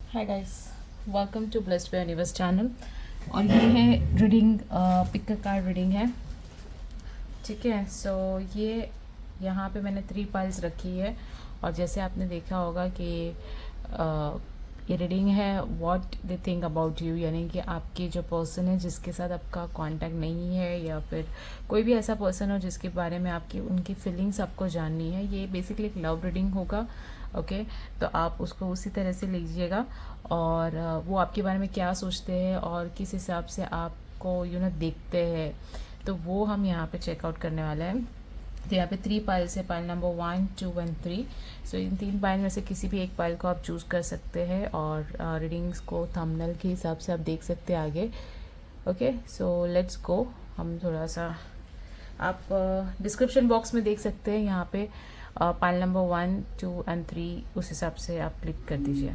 Hi guys, welcome to blessed by universe channel. और ये है रीडिंग, पिक कार्ड रीडिंग है। ठीक है, सो ये यहाँ पे मैंने 3 पाइल्स रखी है। और जैसे आपने देखा होगा कि ये रीडिंग है what they think about you, यानी कि आपके जो पर्सन है जिसके साथ आपका कांटेक्ट नहीं है, या फिर कोई भी ऐसा पर्सन हो जिसके बारे में आपकी उनकी फीलिंग्स आपको जाननी है। ये बेसिकली एक लव रीडिंग होगा। ओके, तो आप उसको उसी तरह से लीजिएगा। और वो आपके बारे में क्या सोचते हैं और किस हिसाब से आपको देखते हैं, तो वो हम यहाँ पे चेकआउट करने वाले हैं। तो यहाँ पे 3 पाइल्स है, pile number 1, 2 and 3। So in 3 pile में से किसी भी एक पाइल को आप चूज़ कर सकते हैं और रीडिंग्स को थंबनेल के हिसाब से आप देख सकते हैं आगे। Okay, so let's go. हम थोड़ा सा आप डिस्क्रिप्शन बॉक्स में देख सकते हैं यहाँ पे पाइल नंबर 1, 2 एंड 3, उस हिसाब से आप क्लिक कर दीजिए।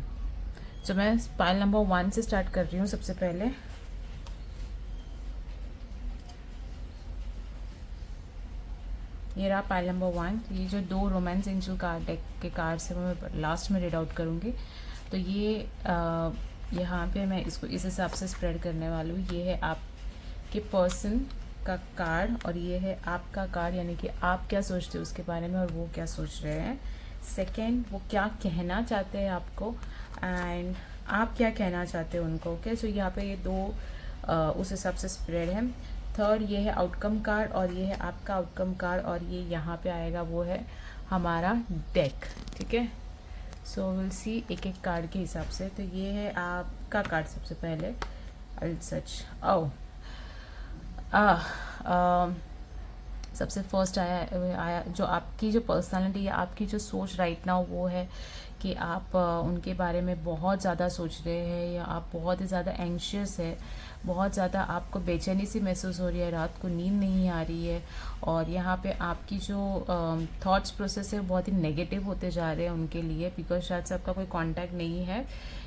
सो मैं पाइल नंबर 1 से स्टार्ट कर रही हूँ सबसे पहले। ये रहा पाइल नंबर 1। ये जो 2 रोमांस एंजल कार्ड डेक के कार्ड्स हैं वो मैं लास्ट में रीड आउट करूँगी। तो ये यहाँ पे मैं इसको इस हिसाब से स्प्रेड करने वाली हूँ। ये है आपके पर्सन का कार्ड और ये है आपका कार्ड, यानी कि आप क्या सोचते हो उसके बारे में और वो क्या सोच रहे हैं। सेकेंड, वो क्या कहना चाहते हैं आपको एंड आप क्या कहना चाहते हो उनको। ओके, सो यहाँ पे ये 2 उस हिसाब से स्प्रेड है। थर्ड, ये है आउटकम कार्ड और ये है आपका आउटकम कार्ड, और ये यहाँ पे आएगा वो है हमारा डेक। ठीक है, सो विल सी एक एक कार्ड के हिसाब से। तो ये है आपका कार्ड सबसे पहले। आई सच ओ सबसे फर्स्ट आया जो आपकी जो पर्सनालिटी है, आपकी जो सोच राइट नाउ वो है कि आप उनके बारे में बहुत ज़्यादा सोच रहे हैं, या आप बहुत ही ज़्यादा एंशियस है, बहुत ज़्यादा आपको बेचैनी सी महसूस हो रही है, रात को नींद नहीं आ रही है। और यहाँ पे आपकी जो थॉट्स प्रोसेस है बहुत ही नेगेटिव होते जा रहे हैं उनके लिए, बिकॉज शायद से आपका कोई कांटेक्ट नहीं है।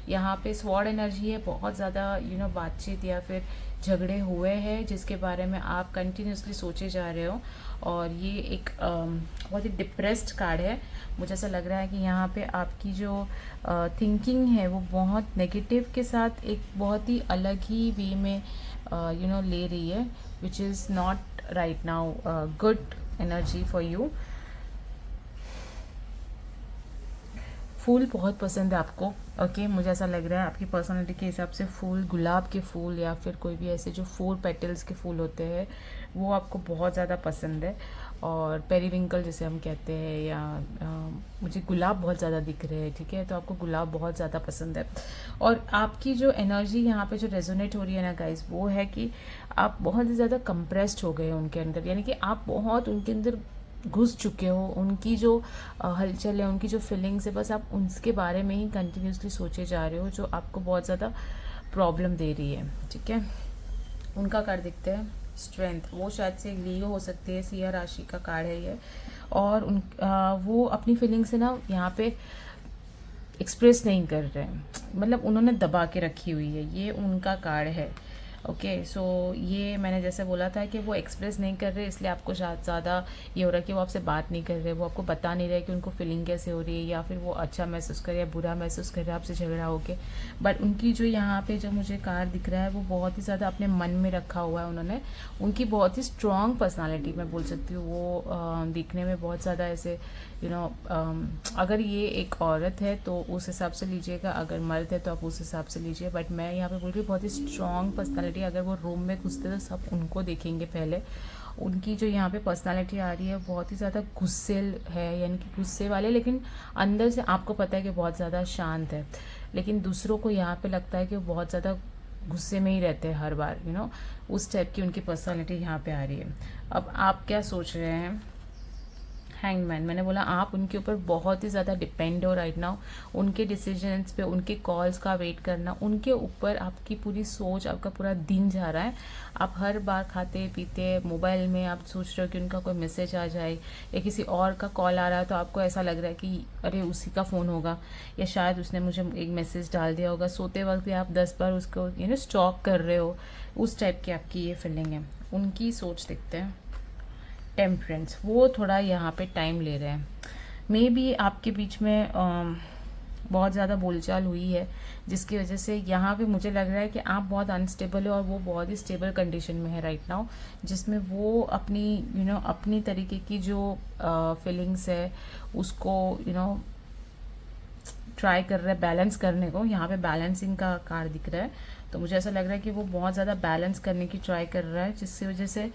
यहाँ पे स्वॉर्ड एनर्जी है, बहुत ज़्यादा बातचीत या फिर झगड़े हुए हैं जिसके बारे में आप कंटिन्यूसली सोचे जा रहे हो। और ये एक बहुत ही डिप्रेस्ड कार्ड है। मुझे ऐसा लग रहा है कि यहाँ पे आपकी जो थिंकिंग है वो बहुत नेगेटिव के साथ एक बहुत ही अलग ही वे में ले रही है, which is not right now good energy for you. फूल बहुत पसंद है आपको। ओके, मुझे ऐसा लग रहा है आपकी पर्सनालिटी के हिसाब से फूल, गुलाब के फूल या फिर कोई भी ऐसे जो 4 पेटल्स के फूल होते हैं वो आपको बहुत ज़्यादा पसंद है। और पेरीविंकल जिसे हम कहते हैं, या मुझे गुलाब बहुत ज़्यादा दिख रहे हैं। ठीक है, तो आपको गुलाब बहुत ज़्यादा पसंद है। और आपकी जो एनर्जी यहाँ पे जो रेजोनेट हो रही है ना गाइस, वो है कि आप बहुत ही ज़्यादा कंप्रेस्ड हो गए उनके अंदर, यानी कि आप बहुत उनके अंदर घुस चुके हो। उनकी जो हलचल है, उनकी जो फीलिंग्स है, बस आप उसके बारे में ही कंटिन्यूसली सोचे जा रहे हो, जो आपको बहुत ज़्यादा प्रॉब्लम दे रही है। ठीक है, उनका कार्ड दिखते हैं स्ट्रेंथ। वो शायद से लियो हो सकती है, सिंह राशि का कार्ड है ये। और वो अपनी फीलिंग्स है ना यहाँ पे एक्सप्रेस नहीं कर रहे हैं, मतलब उन्होंने दबा के रखी हुई है। ये उनका कार्ड है। ओके, सो ये मैंने जैसे बोला था कि वो एक्सप्रेस नहीं कर रहे, इसलिए आपको ज़्यादा ये हो रहा है कि वो आपसे बात नहीं कर रहे, वो आपको बता नहीं रहे कि उनको फीलिंग कैसे हो रही है, या फिर वो अच्छा महसूस कर रहे या बुरा महसूस कर रहे हैं आपसे झगड़ा होके। बट उनकी जो यहाँ पे जो मुझे कार्ड दिख रहा है वो बहुत ही ज़्यादा अपने मन में रखा हुआ है उन्होंने। उनकी बहुत ही स्ट्रॉन्ग पर्सनालिटी मैं बोल सकती हूँ। वो दिखने में बहुत ज़्यादा ऐसे अगर ये एक औरत है तो उस हिसाब से लीजिएगा, अगर मर्द है तो आप उस हिसाब से लीजिए। बट मैं यहाँ पे बोल रही हूँ बहुत ही स्ट्रॉन्ग पर्सनालिटी। अगर वो रूम में घुसते तो सब उनको देखेंगे पहले। उनकी जो यहाँ पे पर्सनालिटी आ रही है बहुत ही ज़्यादा गुस्सेल है, यानी कि गुस्से वाले, लेकिन अंदर से आपको पता है कि बहुत ज़्यादा शांत है। लेकिन दूसरों को यहाँ पे लगता है कि वो बहुत ज़्यादा गुस्से में ही रहते हैं हर बार। उस टाइप की उनकी पर्सनालिटी यहाँ पे आ रही है। अब आप क्या सोच रहे हैं? हैंगमैन, मैंने बोला आप उनके ऊपर बहुत ही ज़्यादा डिपेंड हो राइट नाउ। उनके डिसीजंस पे, उनके कॉल्स का वेट करना, उनके ऊपर आपकी पूरी सोच, आपका पूरा दिन जा रहा है। आप हर बार खाते पीते मोबाइल में आप सोच रहे हो कि उनका कोई मैसेज आ जाए, या किसी और का कॉल आ रहा है तो आपको ऐसा लग रहा है कि अरे उसी का फ़ोन होगा, या शायद उसने मुझे एक मैसेज डाल दिया होगा। सोते वक्त भी आप 10 बार उसको स्टॉक कर रहे हो। उस टाइप की आपकी ये फीलिंग है। उनकी सोच देखते हैं। टेम्परेंस, वो थोड़ा यहाँ पे टाइम ले रहे हैं। मे बी आपके बीच में बहुत ज़्यादा बोलचाल हुई है, जिसकी वजह से यहाँ पे मुझे लग रहा है कि आप बहुत अनस्टेबल हो और वो बहुत ही स्टेबल कंडीशन में है राइट नाउ, जिसमें वो अपनी अपनी तरीके की जो फीलिंग्स है उसको ट्राई कर रहा है बैलेंस करने को। यहाँ पे बैलेंसिंग का कार्ड दिख रहा है, तो मुझे ऐसा लग रहा है कि वो बहुत ज़्यादा बैलेंस करने की ट्राई कर रहा है, जिसकी वजह से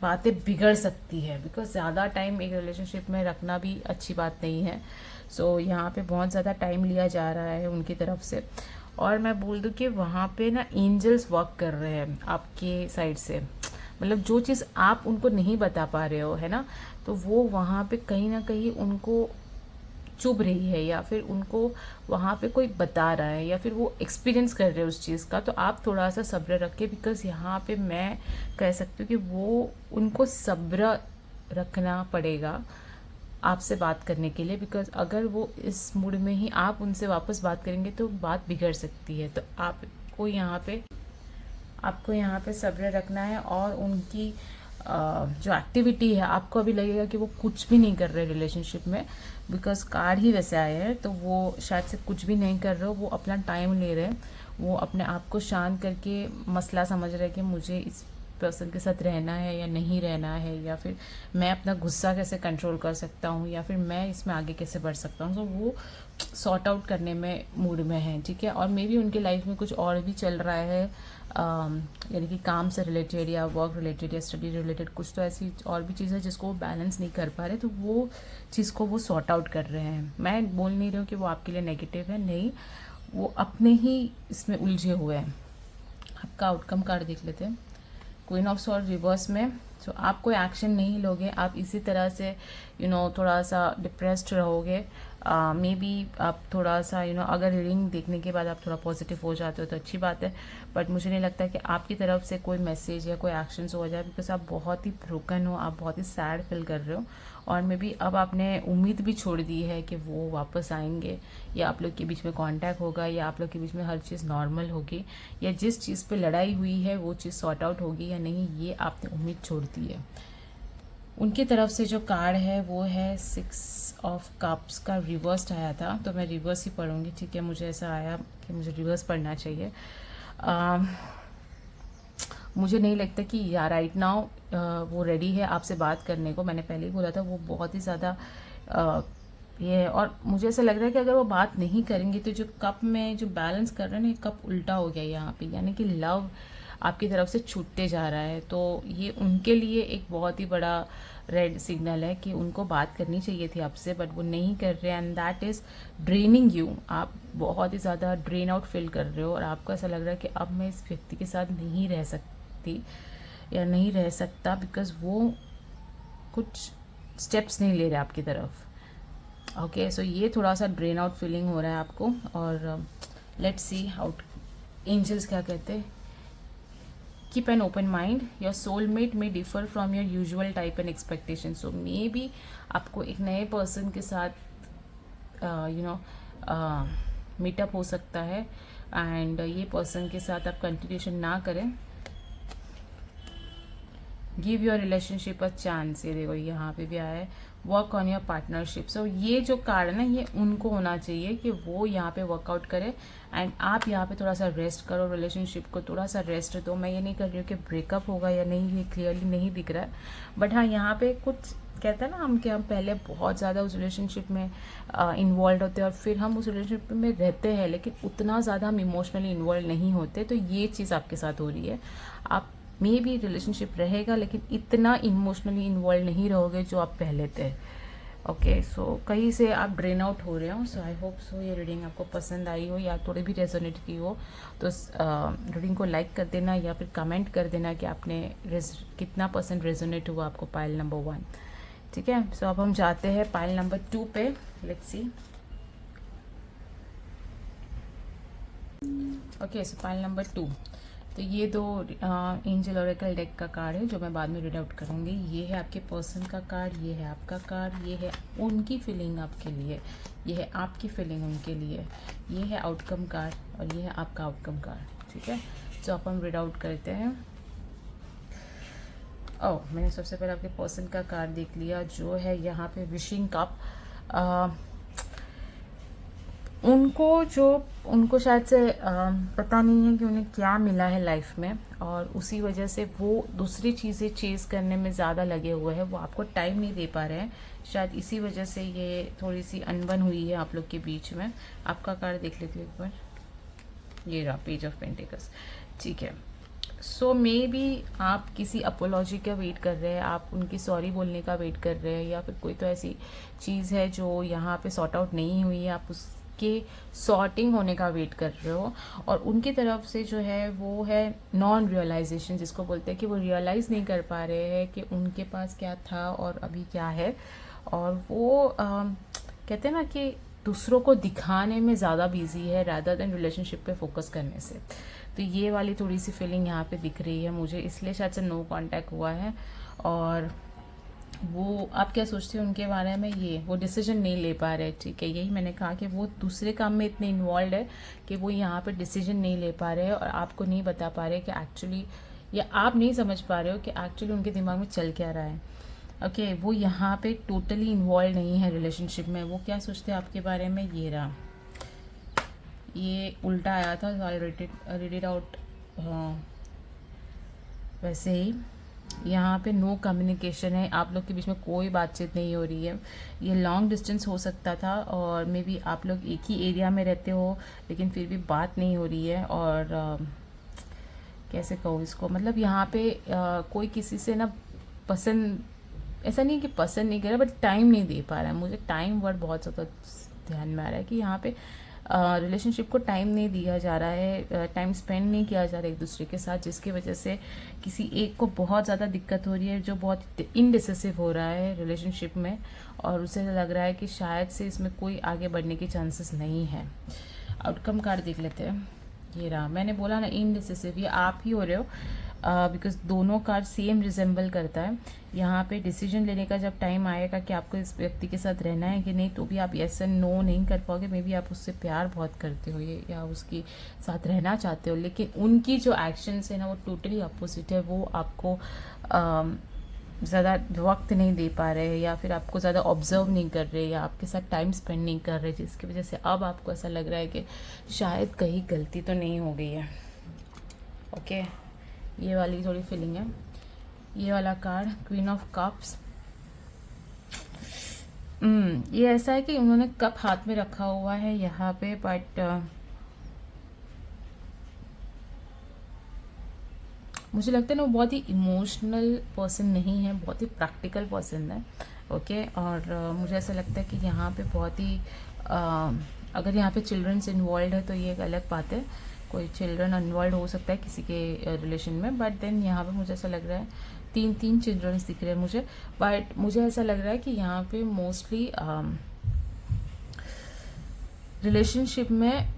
बातें बिगड़ सकती है, बिकॉज ज़्यादा टाइम एक रिलेशनशिप में रखना भी अच्छी बात नहीं है। सो यहाँ पे बहुत ज़्यादा टाइम लिया जा रहा है उनकी तरफ से। और मैं बोल दूँ कि वहाँ पे ना एंजल्स वर्क कर रहे हैं आपके साइड से, मतलब जो चीज़ आप उनको नहीं बता पा रहे हो है ना, तो वो वहाँ पे कहीं ना कहीं उनको चुभ रही है, या फिर उनको वहाँ पे कोई बता रहा है, या फिर वो एक्सपीरियंस कर रहे हैं उस चीज़ का। तो आप थोड़ा सा सब्र रखें, बिकॉज यहाँ पे मैं कह सकती हूँ कि वो उनको सब्र रखना पड़ेगा आपसे बात करने के लिए, बिकॉज अगर वो इस मूड में ही आप उनसे वापस बात करेंगे तो बात बिगड़ सकती है। तो आपको यहाँ पे सब्र रखना है, और उनकी जो एक्टिविटी है, आपको अभी लगेगा कि वो कुछ भी नहीं कर रहे रिलेशनशिप में, बिकॉज कार्ड ही वैसे आए हैं, तो वो शायद से कुछ भी नहीं कर रहे हो, वो अपना टाइम ले रहे हैं, वो अपने आप को शांत करके मसला समझ रहे हैं कि मुझे इस पर्सन के साथ रहना है या नहीं रहना है, या फिर मैं अपना गुस्सा कैसे कंट्रोल कर सकता हूँ, या फिर मैं इसमें आगे कैसे बढ़ सकता हूँ। तो वो सॉर्ट आउट करने में मूड में है, ठीक है। और मे बी उनकी लाइफ में कुछ और भी चल रहा है, यानी कि काम से रिलेटेड या वर्क रिलेटेड या स्टडी रिलेटेड, कुछ तो ऐसी और भी चीज़ है जिसको वो बैलेंस नहीं कर पा रहे, तो वो चीज़ को वो सॉर्ट आउट कर रहे हैं। मैं बोल नहीं रही हूँ कि वो आपके लिए नेगेटिव है, नहीं, वो अपने ही इसमें उलझे हुए हैं। आपका आउटकम कार्ड देख लेते हैं, क्वीन ऑफ सॉर्ड रिवर्स में। तो आप कोई एक्शन नहीं लोगे, आप इसी तरह से थोड़ा सा डिप्रेस्ड रहोगे। मे बी आप थोड़ा सा अगर रीडिंग देखने के बाद आप थोड़ा पॉजिटिव हो जाते हो तो अच्छी बात है, बट मुझे नहीं लगता कि आपकी तरफ से कोई मैसेज या कोई एक्शंस हो जाए, बिकॉज आप बहुत ही ब्रोकन हो, आप बहुत ही सैड फील कर रहे हो। और मे बी अब आपने उम्मीद भी छोड़ दी है कि वो वापस आएंगे, या आप लोग के बीच में कांटेक्ट होगा, या आप लोग के बीच में हर चीज़ नॉर्मल होगी, या जिस चीज़ पे लड़ाई हुई है वो चीज़ सॉर्ट आउट होगी या नहीं, ये आपने उम्मीद छोड़ दी है। उनकी तरफ से जो कार्ड है वो है 6 ऑफ कप्स का रिवर्स आया था, तो मैं रिवर्स ही पढ़ूंगी, ठीक है। मुझे ऐसा आया कि मुझे रिवर्स पढ़ना चाहिए। मुझे नहीं लगता कि या राइट नाउ वो रेडी है आपसे बात करने को। मैंने पहले ही बोला था वो बहुत ही ज़्यादा ये है, और मुझे ऐसा लग रहा है कि अगर वो बात नहीं करेंगे तो जो कप में जो बैलेंस कर रहे हैं ना, ये कप उल्टा हो गया यहाँ पे, यानी कि लव आपकी तरफ से छूटते जा रहा है। तो ये उनके लिए एक बहुत ही बड़ा रेड सिग्नल है कि उनको बात करनी चाहिए थी आपसे, बट वो नहीं कर रहे, and that is draining you. आप बहुत ही ज़्यादा ड्रेन आउट फील कर रहे हो, और आपको ऐसा लग रहा है कि अब मैं इस व्यक्ति के साथ नहीं रह सकती या नहीं रह सकता, बिकॉज वो कुछ स्टेप्स नहीं ले रहे आपकी तरफ। ओके, सो ये थोड़ा सा ड्रेन आउट फीलिंग हो रहा है आपको। और लेट्स सी आउट एंजल्स क्या कहते हैं। Keep an open mind, your soulmate may differ from your usual type and expectation. So maybe आपको एक नए पर्सन के साथ मीटअप हो सकता है, एंड ये पर्सन के साथ आप कंटिन्यूशन ना करें। Give your relationship a chance, ये देखो यहाँ पे भी आया है, वर्क ऑन योर पार्टनरशिप। सो ये जो कार्ड है ना, ये उनको होना चाहिए कि वो यहाँ पे वर्कआउट करे, एंड आप यहाँ पे थोड़ा सा रेस्ट करो, रिलेशनशिप को थोड़ा सा रेस्ट दो। मैं ये नहीं कर रही हूँ कि ब्रेकअप होगा या नहीं, ये क्लियरली नहीं दिख रहा है, बट हाँ यहाँ पे कुछ कहते हैं ना हम कि हम पहले बहुत ज़्यादा उस रिलेशनशिप में इन्वॉल्व होते हैं, और फिर हम उस रिलेशनशिप में रहते हैं, लेकिन उतना ज़्यादा हम इमोशनली इन्वॉल्व नहीं होते। तो ये चीज़ आपके साथ हो रही है। आप मे भी रिलेशनशिप रहेगा, लेकिन इतना इमोशनली इन्वॉल्व नहीं रहोगे जो आप पहले थे। ओके, सो कहीं से आप ड्रेन आउट हो रहे हो। सो आई होप सो ये रीडिंग आपको पसंद आई हो, या थोड़ी भी रेजोनेट की हो, तो रीडिंग को लाइक कर देना, या फिर कमेंट कर देना कि आपने कितना % रेजोनेट हुआ आपको पाइल नंबर 1, ठीक है। सो अब हम जाते हैं पाइल नंबर 2 पे। Let's see. Okay, so pile number 2, तो ये 2 एंजल ओरेकल डेक का कार्ड है जो मैं बाद में रीड आउट करूँगी। ये है आपके पर्सन का कार्ड, ये है आपका कार्ड, ये है उनकी फीलिंग आपके लिए, ये है आपकी फीलिंग उनके लिए, ये है आउटकम कार्ड, और ये है आपका आउटकम कार्ड, ठीक है। तो अब हम रीड आउट करते हैं। ओह, मैंने सबसे पहले आपके पर्सन का कार्ड देख लिया, जो है यहाँ पे विशिंग कप। उनको शायद से पता नहीं है कि उन्हें क्या मिला है लाइफ में, और उसी वजह से वो दूसरी चीज़ें चेज़ करने में ज़्यादा लगे हुए हैं, वो आपको टाइम नहीं दे पा रहे हैं। शायद इसी वजह से ये थोड़ी सी अनबन हुई है आप लोग के बीच में। आपका कार्ड देख लेती हूँ एक बार। ये रहा पेज ऑफ पेंटिकल्स। ठीक है, सो मे बी आप किसी अपोलॉजी का वेट कर रहे हैं, आप उनकी सॉरी बोलने का वेट कर रहे हैं, या फिर कोई तो ऐसी चीज़ है जो यहाँ पे सॉर्ट आउट नहीं हुई है, आप उसके सॉर्टिंग होने का वेट कर रहे हो। और उनकी तरफ से जो है वो है नॉन रियलाइजेशन, जिसको बोलते हैं कि वो रियलाइज़ नहीं कर पा रहे हैं कि उनके पास क्या था और अभी क्या है। और वो कहते हैं ना कि दूसरों को दिखाने में ज़्यादा बिजी है रादर देन रिलेशनशिप पे फोकस करने से। तो ये वाली थोड़ी सी फीलिंग यहाँ पे दिख रही है मुझे, इसलिए शायद से नो कांटेक्ट हुआ है। और वो आप क्या सोचते हो उनके बारे में, ये वो डिसीजन नहीं ले पा रहे। ठीक है, यही मैंने कहा कि वो दूसरे काम में इतने इन्वॉल्व है कि वो यहाँ पे डिसीजन नहीं ले पा रहे हैं, और आपको नहीं बता पा रहे कि एक्चुअली, या आप नहीं समझ पा रहे हो कि एक्चुअली उनके दिमाग में चल क्या रहा है। ओके, वो यहाँ पे टोटली इन्वॉल्व नहीं है रिलेशनशिप में। वो क्या सोचते हैं आपके बारे में, ये रहा, ये उल्टा आया था, आई रीड इट आउट वैसे ही। यहाँ पे नो कम्युनिकेशन है, आप लोग के बीच में कोई बातचीत नहीं हो रही है। ये लॉन्ग डिस्टेंस हो सकता था, और मे बी आप लोग एक ही एरिया में रहते हो लेकिन फिर भी बात नहीं हो रही है। और कैसे कहूँ इसको, मतलब यहाँ पे कोई किसी से ना पसंद, ऐसा नहीं कि पसंद नहीं कर रहा, बट टाइम नहीं दे पा रहा है। मुझे टाइम वर्ड बहुत ज़्यादा ध्यान में आ रहा है कि यहाँ पे रिलेशनशिप को टाइम नहीं दिया जा रहा है, टाइम स्पेंड नहीं किया जा रहा है एक दूसरे के साथ, जिसकी वजह से किसी एक को बहुत ज़्यादा दिक्कत हो रही है, जो बहुत इनडिसिसिव हो रहा है रिलेशनशिप में, और उसे लग रहा है कि शायद से इसमें कोई आगे बढ़ने की चांसेस नहीं है। आउटकम कार्ड देख लेते हैं। ये रहा, मैंने बोला ना इनडिसिसिव, ये आप ही हो रहे हो, बिकॉज दोनों कार्ड सेम रिजेंबल करता है। यहाँ पे डिसीजन लेने का जब टाइम आएगा कि आपको इस व्यक्ति के साथ रहना है कि नहीं, तो भी आप येस एंड नो नहीं कर पाओगे। मे बी आप उससे प्यार बहुत करते हो ये, या उसके साथ रहना चाहते हो, लेकिन उनकी जो एक्शंस है ना वो टोटली अपोजिट है। वो आपको ज़्यादा वक्त नहीं दे पा रहे हैं, या फिर आपको ज़्यादा ऑब्जर्व नहीं कर रहे, या आपके साथ टाइम स्पेंड नहीं कर रहे, जिसकी वजह से अब आपको ऐसा लग रहा है कि शायद कहीं गलती तो नहीं हो गई है। ओके, ये वाली थोड़ी फीलिंग है। ये वाला कार्ड क्वीन ऑफ कप्स, ये ऐसा है कि उन्होंने कप हाथ में रखा हुआ है यहाँ पे, बट मुझे लगता है ना वो बहुत ही इमोशनल पर्सन नहीं है, बहुत ही प्रैक्टिकल पर्सन है। ओके, और मुझे ऐसा लगता है कि यहाँ पे बहुत ही अगर यहाँ पे चिल्ड्रंस इन्वॉल्व है तो ये एक अलग बात है, कोई चिल्ड्रन इन्वॉल्व हो सकता है किसी के रिलेशन में, बट देन यहाँ पे मुझे ऐसा लग रहा है तीन चिल्ड्रंस दिख रहे हैं मुझे। बट मुझे ऐसा लग रहा है कि यहाँ पे मोस्टली रिलेशनशिप में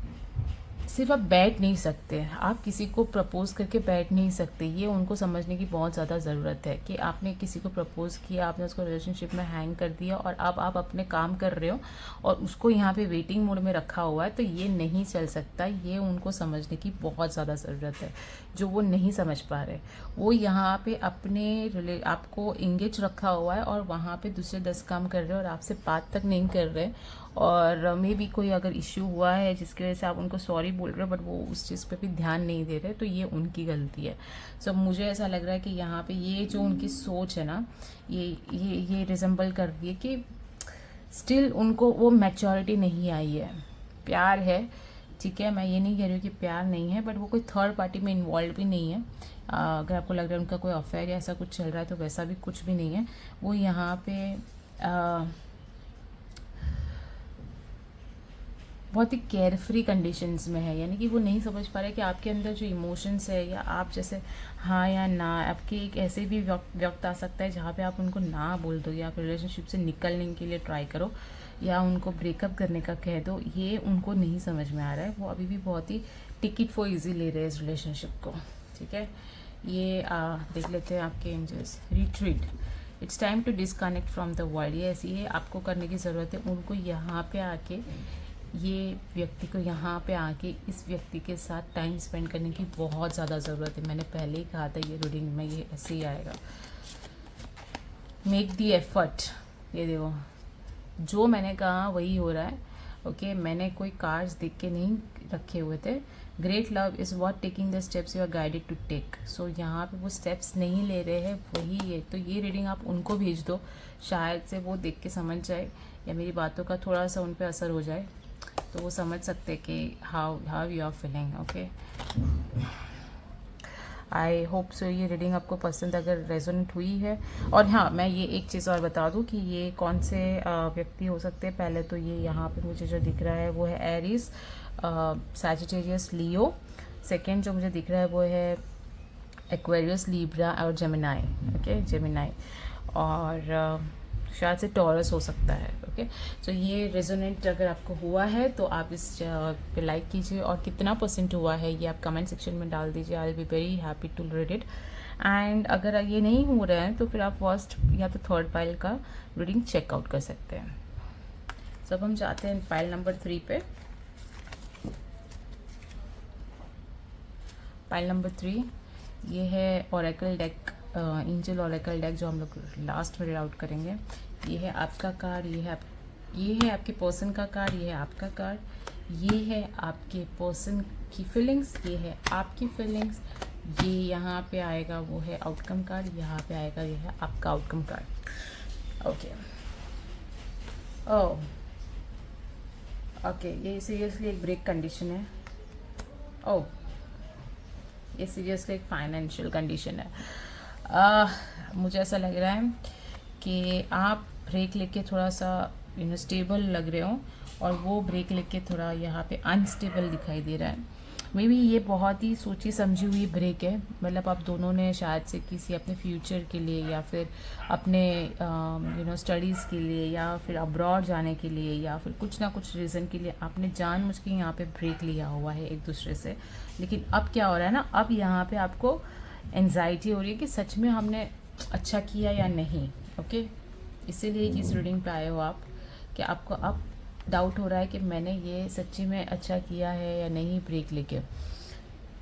सिर्फ आप बैठ नहीं सकते, आप किसी को प्रपोज करके बैठ नहीं सकते। ये उनको समझने की बहुत ज़्यादा ज़रूरत है कि आपने किसी को प्रपोज किया, आपने उसको रिलेशनशिप में हैंग कर दिया, और अब आप अपने काम कर रहे हो और उसको यहाँ पे वेटिंग मोड में रखा हुआ है, तो ये नहीं चल सकता। ये उनको समझने की बहुत ज़्यादा ज़रूरत है, जो वो नहीं समझ पा रहे। वो यहाँ पे अपने आपको इंगेज रखा हुआ है, और वहाँ पे दूसरे 10 काम कर रहे हैं और आपसे बात तक नहीं कर रहे। और मे बी कोई अगर इश्यू हुआ है जिसकी वजह से आप उनको सॉरी बोल रहे हो, बट वो उस चीज़ पे भी ध्यान नहीं दे रहे, तो ये उनकी गलती है। सो मुझे ऐसा लग रहा है कि यहाँ पे ये जो उनकी सोच है ना, ये रिजेंबल कर रही है कि स्टिल उनको वो मैच्योरिटी नहीं आई है। प्यार है, ठीक है, मैं ये नहीं कह रही हूँ कि प्यार नहीं है, बट वो कोई थर्ड पार्टी में इन्वॉल्व भी नहीं है। अगर आपको लग रहा है उनका कोई अफेयर या ऐसा कुछ चल रहा है, तो वैसा भी कुछ भी नहीं है। वो यहाँ पे बहुत ही केयरफ्री कंडीशंस में है, यानी कि वो नहीं समझ पा रहे कि आपके अंदर जो इमोशंस है, या आप जैसे हाँ या ना, आपके एक ऐसे भी वक्त आ सकता है जहाँ पे आप उनको ना बोल दो, या फिर रिलेशनशिप से निकलने के लिए ट्राई करो, या उनको ब्रेकअप करने का कह दो। ये उनको नहीं समझ में आ रहा है, वो अभी भी बहुत ही टिकट फॉर ईजी ले रहे हैं इस रिलेशनशिप को। ठीक है, ये देख लेते हैं आपके angels. Retreat, it's time to disconnect from the world. ये ऐसी है, आपको करने की ज़रूरत है उनको यहाँ पे आके, ये व्यक्ति को यहाँ पे आके इस व्यक्ति के साथ टाइम स्पेंड करने की बहुत ज़्यादा ज़रूरत है। मैंने पहले ही कहा था ये रीडिंग में ये ऐसे ही आएगा। मेक दी एफर्ट, ये देखो जो मैंने कहा वही हो रहा है। ओके मैंने कोई कार्ड्स देख के नहीं रखे हुए थे। Great love is what taking the steps you are guided to take. So यहाँ पे वो स्टेप्स नहीं ले रहे हैं, वही है। तो ये रीडिंग आप उनको भेज दो, शायद से वो देख के समझ जाए या मेरी बातों का थोड़ा सा उन पर असर हो जाए, तो वो समझ सकते हैं कि how you are feeling. Okay I hope so ये रीडिंग आपको पसंद अगर रेजोनेट हुई है। और हाँ, मैं ये एक चीज़ और बता दूँ कि ये कौन से व्यक्ति हो सकते हैं। पहले तो ये यहाँ पे मुझे जो दिख रहा है वो है एरीज, सैजिटेरियस, लियो। सेकंड जो मुझे दिख रहा है वो है एक्वेरियस, लिब्रा और जेमिनाई। ओके जेमिनाई, और शायद से टॉरस हो सकता है। ओके सो ये रेजोनेट अगर आपको हुआ है तो आप इस पे लाइक कीजिए, और कितना परसेंट हुआ है ये आप कमेंट सेक्शन में डाल दीजिए। I will be very happy to read it. And अगर ये नहीं हो रहा है तो फिर आप फर्स्ट या तो थर्ड पाइल का रीडिंग चेकआउट कर सकते हैं। सब हम जाते हैं पाइल नंबर 3 पे। पाइल नंबर 3 ये है Oracle deck, angel Oracle deck, जो हम लोग लास्ट में रीड आउट करेंगे। ये है आपका कार्ड, ये है आपके पर्सन का कार्ड, ये है आपका कार्ड, ये है आपके पर्सन की फीलिंग्स, ये है आपकी फीलिंग्स, ये यहाँ पे आएगा वो है आउटकम कार्ड, यहाँ पे आएगा ये है आपका outcome card. Okay oh okay, ये सीरियसली एक ब्रेक कंडीशन है। ओह ये सीरियसली एक फाइनेंशियल कंडीशन है। मुझे ऐसा लग रहा है कि आप ब्रेक लेके थोड़ा सा स्टेबल लग रहे हो, और वो ब्रेक लेके थोड़ा यहाँ पे अनस्टेबल दिखाई दे रहा है। मे बी ये बहुत ही सोची समझी हुई ब्रेक है, मतलब आप दोनों ने शायद से किसी अपने फ्यूचर के लिए या फिर अपने स्टडीज़ के लिए या फिर अब्रॉड जाने के लिए या फिर कुछ ना कुछ रीज़न के लिए आपने जानबूझ के यहाँ पे ब्रेक लिया हुआ है एक दूसरे से। लेकिन अब क्या हो रहा है ना, अब यहाँ पे आपको एंजाइटी हो रही है कि सच में हमने अच्छा किया या नहीं। ओके इसीलिए इस रीडिंग पे आए हो आप, कि आपको अब डाउट हो रहा है कि मैंने ये सच्ची में अच्छा किया है या नहीं ब्रेक लेके।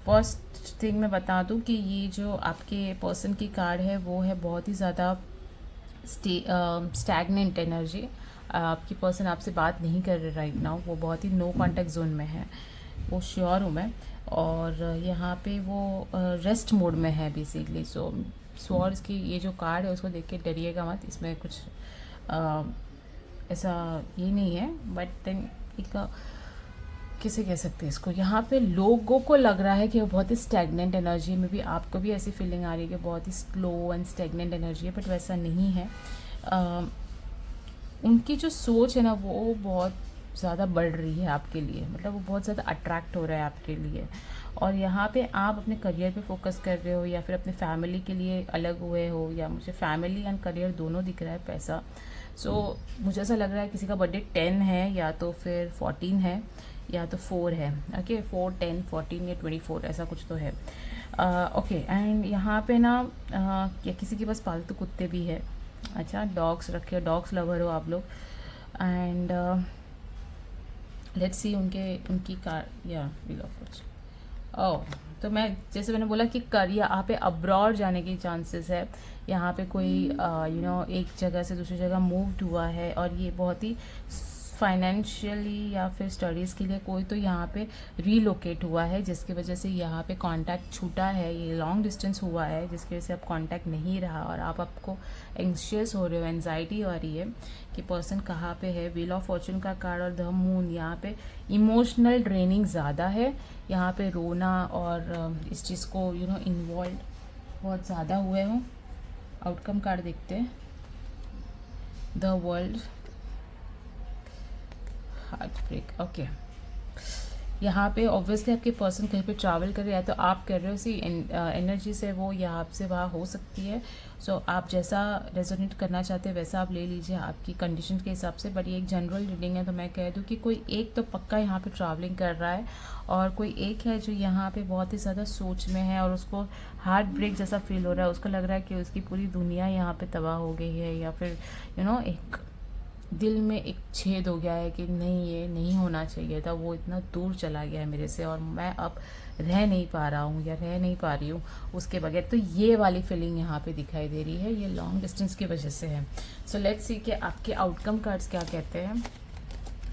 फर्स्ट थिंग मैं बता दूं कि ये जो आपके पर्सन की कार्ड है वो है बहुत ही ज़्यादा स्टैग्नेंट एनर्जी। आपकी पर्सन आपसे बात नहीं कर रहे राइट नाउ, वो बहुत ही नो कॉन्टेक्ट जोन में है, वो श्योर हूँ मैं। और यहाँ पे वो रेस्ट मोड में है बेसिकली। सो स्वॉर्ड्स की ये जो कार्ड है उसको देख के डरिएगा मत, इसमें कुछ ऐसा ये नहीं है, बट देन एक कैसे कह सकते हैं इसको, यहाँ पे लोगों को लग रहा है कि वो बहुत ही स्टैग्नेंट एनर्जी में भी, आपको भी ऐसी फीलिंग आ रही है कि बहुत ही स्लो एंड स्टैग्नेंट एनर्जी है, बट वैसा नहीं है। उनकी जो सोच है ना वो बहुत ज़्यादा बढ़ रही है आपके लिए, मतलब वो बहुत ज़्यादा अट्रैक्ट हो रहा है आपके लिए। और यहाँ पे आप अपने करियर पे फोकस कर रहे हो या फिर अपने फैमिली के लिए अलग हुए हो, या मुझे फैमिली एंड करियर दोनों दिख रहा है, पैसा। सो मुझे ऐसा लग रहा है किसी का बर्थडे 10 है या तो फिर 14 है या तो 4 है। ओके 4, 10, 14 या 24 ऐसा कुछ तो है। ओके एंड यहाँ पे ना या किसी के पास पालतू कुत्ते भी है। अच्छा डॉग्स रखे, डॉग्स लवर हो आप लोग। एंड लेट्स सी उनकी कार या व्हील ऑफ फॉर्चून। ओह तो मैं जैसे मैंने बोला कि करियर यहाँ पे अब्रॉड जाने की चांसेस है। यहाँ पे कोई एक जगह से दूसरी जगह मूव्ड हुआ है, और ये बहुत ही फाइनेंशियली या फिर स्टडीज़ के लिए कोई तो यहाँ पे रीलोकेट हुआ है, जिसकी वजह से यहाँ पे कांटेक्ट छूटा है, ये लॉन्ग डिस्टेंस हुआ है जिसकी वजह से अब कांटेक्ट नहीं रहा, और आपको एंग्शियस हो रहे हो, एंजाइटी आ रही है कि पर्सन कहाँ पे है। व्हील ऑफ फॉर्चून का कार्ड और द मून, यहाँ पे इमोशनल ड्रेनिंग ज़्यादा है, यहाँ पे रोना और इस चीज़ को इन्वॉल्व बहुत ज़्यादा हुए हों। आउटकम कार्ड देखते हैं, the world, heartbreak. Okay यहाँ पे ऑब्वियसली आपके पर्सन कहीं पे ट्रैवल कर रहे हैं, तो आप कर रहे हो सी एनर्जी से वो यहाँ से वहाँ हो सकती है। सो आप जैसा रेजोनेट करना चाहते हैं वैसा आप ले लीजिए आपकी कंडीशन के हिसाब से, बट ये एक जनरल रीडिंग है। तो मैं कह दूँ कि कोई एक तो पक्का यहाँ पे ट्रैवलिंग कर रहा है, और कोई एक है जो यहाँ पे बहुत ही ज़्यादा सोच में है और उसको हार्ट ब्रेक जैसा फील हो रहा है। उसको लग रहा है कि उसकी पूरी दुनिया यहाँ पे तबाह हो गई है, या फिर एक दिल में एक छेद हो गया है कि नहीं ये नहीं होना चाहिए था, वो इतना दूर चला गया है मेरे से और मैं अब रह नहीं पा रहा हूँ या रह नहीं पा रही हूँ उसके बगैर। तो ये वाली फीलिंग यहाँ पे दिखाई दे रही है, ये लॉन्ग डिस्टेंस की वजह से है। सो लेट्स सी कि आपके आउटकम कार्ड्स क्या कहते हैं।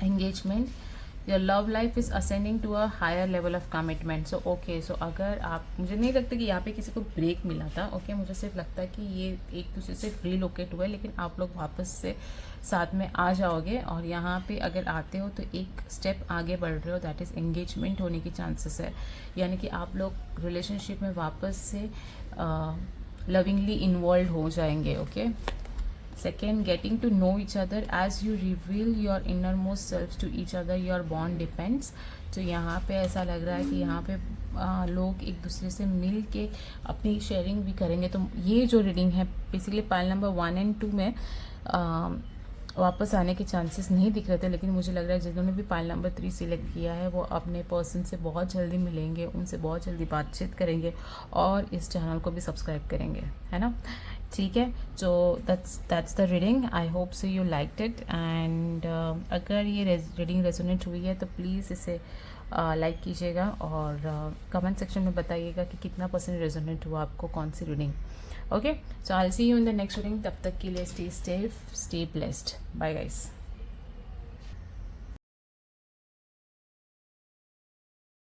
engagement, your love life is ascending to a higher level of commitment. So okay, so अगर आप, मुझे नहीं लगता कि यहाँ पे किसी को ब्रेक मिला था, ओके मुझे सिर्फ लगता है कि ये एक दूसरे से रिलोकेट हुआ है, लेकिन आप लोग वापस से साथ में आ जाओगे, और यहाँ पे अगर आते हो तो एक स्टेप आगे बढ़ रहे हो, दैट इज़ एंगेजमेंट होने की चांसेस है, यानी कि आप लोग रिलेशनशिप में वापस से लविंगली इन्वॉल्व हो जाएंगे, okay. Second, getting to know each other as you reveal your innermost selves to each other, your bond depends. तो यहाँ पे ऐसा लग रहा है कि यहाँ पे लोग एक दूसरे से मिल के अपनी शेयरिंग भी करेंगे। तो ये जो रीडिंग है बेसिकली पाइल नंबर 1 और 2 में वापस आने के चांसेस नहीं दिख रहे थे, लेकिन मुझे लग रहा है जिन्होंने भी पाइल नंबर 3 सिलेक्ट किया है वो अपने पर्सन से बहुत जल्दी मिलेंगे, उनसे बहुत जल्दी बातचीत करेंगे और इस चैनल को भी सब्सक्राइब करेंगे, है ना। ठीक है, तो that's the reading. I hope so you liked it, and अगर ये रीडिंग रेजोनेट हुई है तो प्लीज़ इसे लाइक कीजिएगा और कमेंट सेक्शन में बताइएगा कि कितना % रेजोनेट हुआ आपको कौन सी reading. Okay, so I will see you in the next reading. तब तक के लिए stay safe, stay blessed, bye guys.